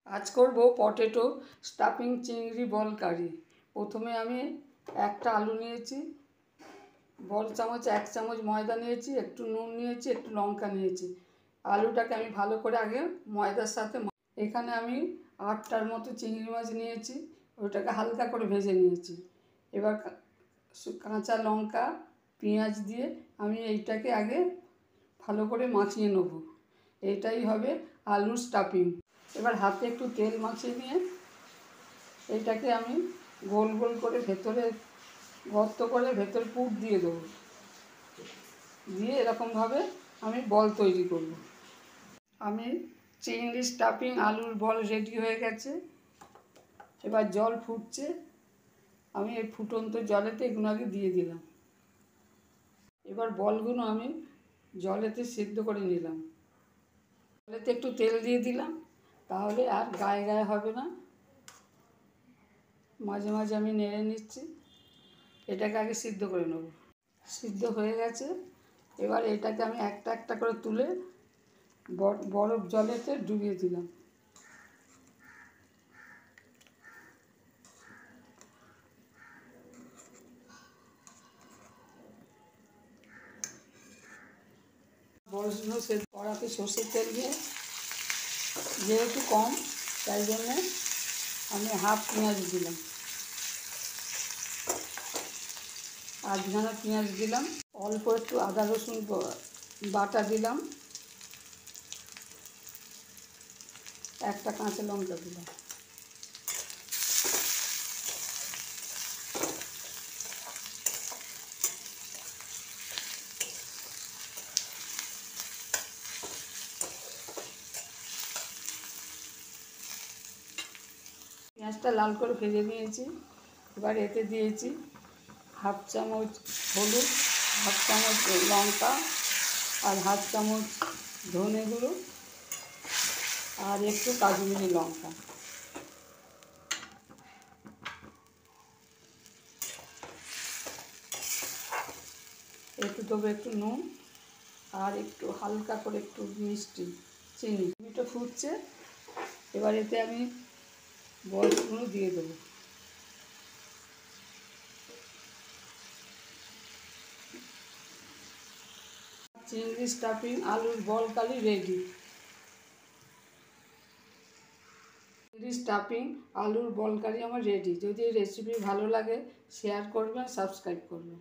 आज करब potato staffing चिंगड़ी बल कारी। प्रथमे आमी एक आलू निয়েছি, बड़ चामच एक चामच मयदा निয়েছি, एकटू नुन निয়েছি, एकटू लंका निয়েছি। आलूटाके आमी भालो करे आगे मयदार साथे एखाने आमी 8टार मतो चिंगड़ी माछ निয়েছি, ओटाके हालका करे भेजे निয়েছি। एबार काँचा लंका पेঁয়াজ दिए आमी एइटाके आगे भालो करे माखिয়ে नेब। एटाई हबे आलूर स्टाफिंग। एबार हाथे एकटू तेल माखिয়ে निয়ে एटाके आमी गोल गोल करे भेतरे गर्त करे भेतरे पुर दिए देव, दिए एरकम भावे आमी बल तैरी करब। आमी चिंगड़ी स्टाफिंग आलूर बल रेडी हो गेছে। एबार जल फुटছে, आमी এই ফুটন্ত জলেতে এগুলো আগে দিয়ে দিলাম। এবার বলগুলো আমি জলেতে সিদ্ধ করে নিলাম। জলেতে একটু তেল দিয়ে দিলাম, তাহলে আর গায়ে গায়ে হবে না। মাঝে মাঝে আমি নেড়ে নিচ্ছি। এটাকে আগে সিদ্ধ করে নেব। সিদ্ধ হয়ে গেছে। এবার এটাকে আমি একটা একটা করে তুলে বরফ জলেতে ডুবিয়ে দিলাম। বরফগুলো সে কড়াতে সর্ষের তেল দিয়ে যেহেতু কম তাই জন্যে আমি হাফ পেঁয়াজ দিলাম, আধখানা পেঁয়াজ দিলাম, অল্প একটু আদা রসুন বাটা দিলাম, একটা কাঁচা লঙ্কা দিলাম। পেঁয়াজটা লাল করে ভেজে নিয়েছি। এবার এতে দিয়েছি হাফ চামচ হলুদ, হাফ চামচ লঙ্কা আর হাফ চামচ ধনে গুঁড়ো আর একটু কাশ্মীরি লঙ্কা। একটু দেবো একটু নুন আর একটু হালকা করে একটু মিষ্টি চিনি। চিনিটা ফুটছে, এবার এতে আমি বলগুলো দিয়ে দেবো। চিংড়ি স্টাফিং আলুর বল কারি রেডি। চিংড়ি স্টাফিং আলুর বল কারি আমার রেডি। যদি এই রেসিপি ভালো লাগে শেয়ার করবেন, সাবস্ক্রাইব করবেন।